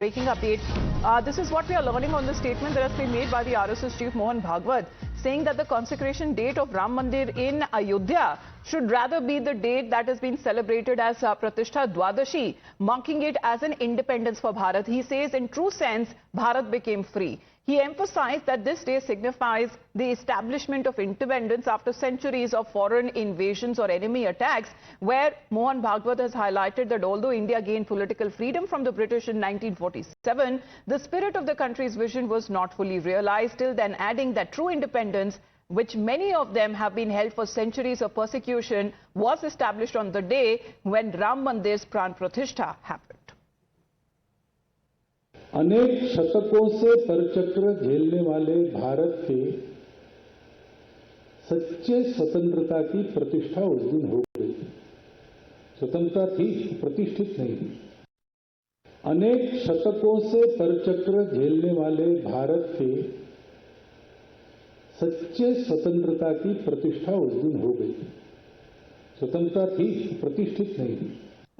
Breaking update. This is what we are learning on the statement that has been made by the RSS chief Mohan Bhagwat, saying that the consecration date of Ram Mandir in Ayodhya should rather be the date that has been celebrated as Pratishtha Dwadashi, marking it as an independence for Bharat. He says, in true sense, Bharat became free. He emphasized that this day signifies the establishment of independence after centuries of foreign invasions or enemy attacks, where Mohan Bhagwat has highlighted that although India gained political freedom from the British in 1947, the spirit of the country's vision was not fully realized till then, adding that true independence, which many of them have been held for centuries of persecution, was established on the day when Ram Mandir's Pran Pratishtha happened. अनेक शतकों से परचक्र झेलने वाले भारत के सच्चे स्वतंत्रता की प्रतिष्ठा उस दिन हो गई। स्वतंत्रता थी, प्रतिष्ठित नहीं थी। अनेक शतकों से परचक्र झेलने वाले भारत के सच्चे स्वतंत्रता की प्रतिष्ठा उस दिन हो गई। स्वतंत्रता थी, प्रतिष्ठित नहीं थी।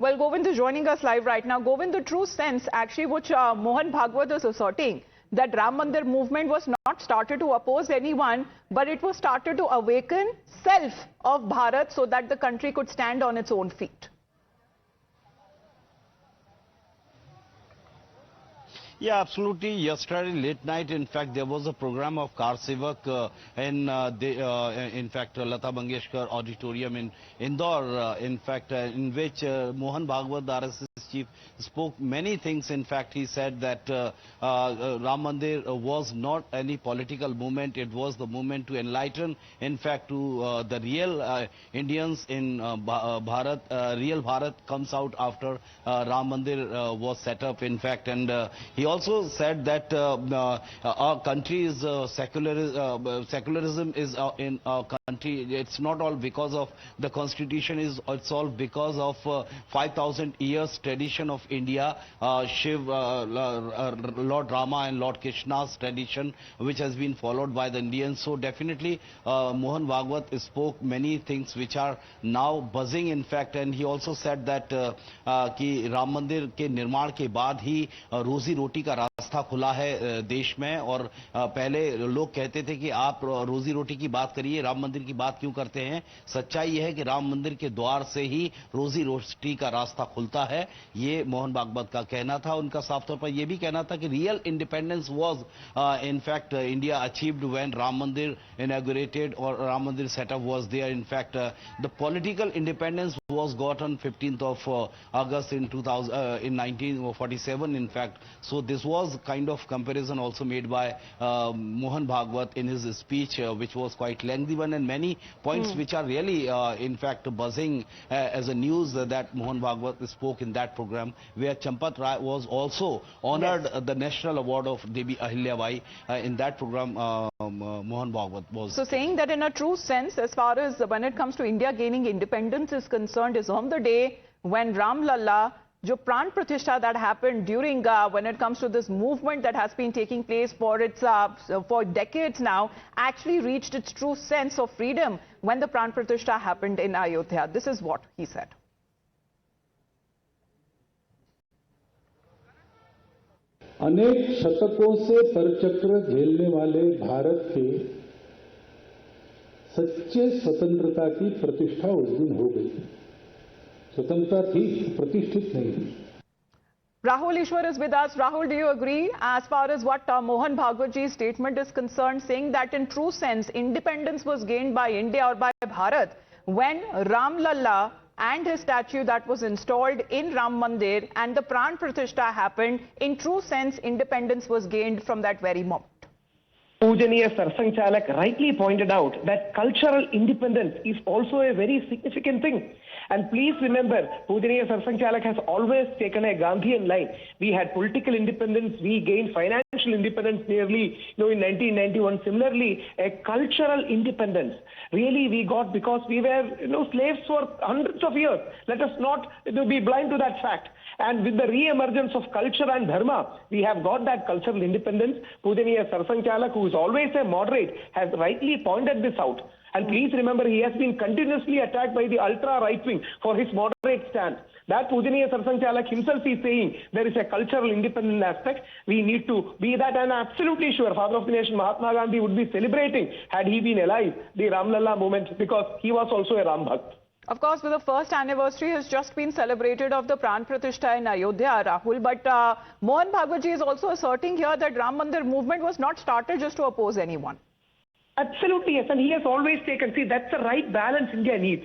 Well, Govind is joining us live right now. Govind, the true sense actually which Mohan Bhagwat is asserting that Ram Mandir movement was not started to oppose anyone, but it was started to awaken self of Bharat so that the country could stand on its own feet. Yeah, absolutely. Yesterday late night, in fact, there was a program of Kar Sevak in fact, Lata Mangeshkar Auditorium in Indore, in fact, in which Mohan Bhagwat, the RSS chief, spoke many things. In fact, he said that Ram Mandir was not any political movement. It was the movement to enlighten, in fact, to the real Indians in Bharat. Real Bharat comes out after Ram Mandir was set up, in fact, and he also said that our country's secularism is in our country. It's not all because of the constitution, it's all because of 5,000 years tradition of India, Shiv, Lord Rama and Lord Krishna's tradition, which has been followed by the Indians. So definitely Mohan Bhagwat spoke many things which are now buzzing, in fact, and he also said that कि राम मंदिर के निर्माण के बाद ही रोजी रोटी का रास्ता खुला है देश में। और पहले लोग कहते थे कि आप रोजी रोटी की बात करिए, राम मंदिर की बात क्यों करते हैं। सच्चाई यह है कि राम मंदिर के द्वार से ही रोजी रोटी का रास्ता खुलता है। ये मोहन भागवत का कहना था। उनका साफ तौर पर यह भी कहना था कि real independence was in fact India achieved when Ram Mandir inaugurated और Ram Mandir setup was there. In fact the political independence was got on 15th of August in 1947, in fact. So this was kind of comparison also made by Mohan Bhagwat in his speech, which was quite lengthy one, and many points which are really in fact buzzing as a news that Mohan Bhagwat spoke in that program, where Champat Rai was also honored the National Award of Devi Ahilya Bai. In that program Mohan Bhagwat was. So saying that in a true sense, as far as when it comes to India gaining independence is concerned, is on the day when Ram Lalla, jo Pran Pratishtha that happened during when it comes to this movement that has been taking place for its for decades now, actually reached its true sense of freedom when the Pran Pratishtha happened in Ayodhya. This is what he said. अनेक शतकों से परचक्र झेलने वाले भारत के सच्चे स्वतंत्रता की प्रतिष्ठा उस दिन हो गई। स्वतंत्रता थी, प्रतिष्ठित नहीं थी। Rahul Ishwar is with us. Rahul, do you agree as far as what Mohan Bhagwatji's statement is concerned, saying that in true sense independence was gained by India or by Bharat when Ram Lalla and his statue that was installed in Ram Mandir and the Pran Pratishtha happened? In true sense, independence was gained from that very moment. Pujaniya Sarsang Chalak rightly pointed out that cultural independence is also a very significant thing. And please remember, Pujaniya Sarsang Chalak has always taken a Gandhian line. We had political independence, we gained financial independence nearly in 1991. Similarly, a cultural independence really we got because we were slaves for hundreds of years. Let us not be blind to that fact. And with the re-emergence of culture and dharma, we have got that cultural independence. Pujaniya Sarsang Chalak, who is always a moderate, has rightly pointed this out. And please remember, he has been continuously attacked by the ultra right wing for his moderate stand. That Pujaniya Sarsang Chalak himself is saying there is a cultural independent aspect. We need to be that, and I'm absolutely sure Father of the Nation Mahatma Gandhi would be celebrating, had he been alive, the Ramlalla movement, because he was also a Ram Bhakt. Of course, the first anniversary has just been celebrated of the Pran Pratishtha in Ayodhya, Rahul. But Mohan Bhagwat ji is also asserting here that Ram Mandir movement was not started just to oppose anyone. Absolutely, yes. And he has always taken, see, that's the right balance India needs.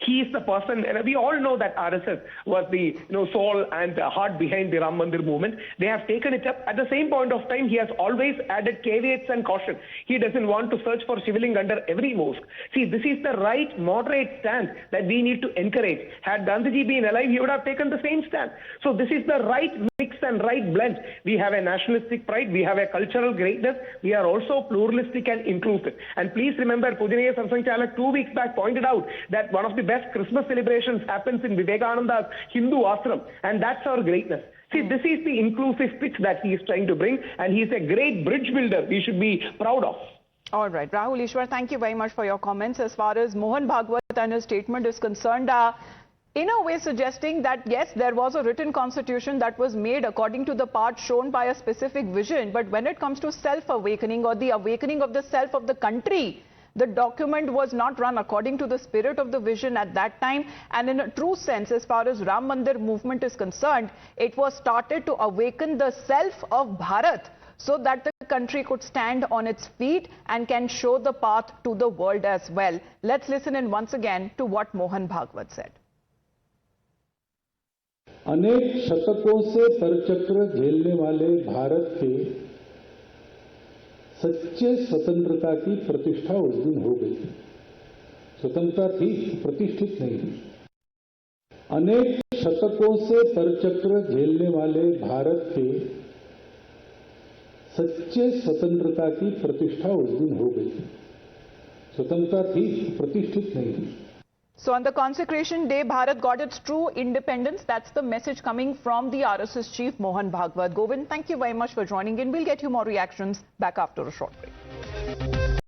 He is the person, and we all know that RSS was the soul and heart behind the Ram Mandir movement. They have taken it up. At the same point of time, he has always added caveats and caution. He doesn't want to search for shivling under every mosque. See, this is the right moderate stand that we need to encourage. Had Gandhiji been alive, he would have taken the same stand. So this is the right mix and right blend. We have a nationalistic pride, we have a cultural greatness, we are also pluralistic and inclusive. And please remember, Pujaniya Sarsang Chalak 2 weeks back pointed out that one of the best Christmas celebrations happens in Vivekananda's Hindu ashram, and that's our greatness. See, this is the inclusive pitch that he is trying to bring, and he is a great bridge builder we should be proud of. All right, Rahul Ishwar, thank you very much for your comments. As far as Mohan Bhagwat and his statement is concerned, in a way suggesting that yes, there was a written constitution that was made according to the path shown by a specific vision, but when it comes to self-awakening or the awakening of the self of the country, the document was not run according to the spirit of the vision at that time. And in a true sense, as far as Ram Mandir movement is concerned, it was started to awaken the self of Bharat so that the country could stand on its feet and can show the path to the world as well. Let's listen in once again to what Mohan Bhagwat said. अनेक शतकों से परचक्र झेलने वाले भारत के सच्चे स्वतंत्रता की प्रतिष्ठा उस दिन हो गई। स्वतंत्रता थी, प्रतिष्ठित नहीं थी। अनेक शतकों से परचक्र झेलने वाले भारत के सच्चे स्वतंत्रता की प्रतिष्ठा उस दिन हो गई। स्वतंत्रता थी, प्रतिष्ठित नहीं थी। So on the consecration day, Bharat got its true independence. That's the message coming from the RSS chief Mohan Bhagwat. Govind, thank you very much for joining in. We'll get you more reactions back after a short break.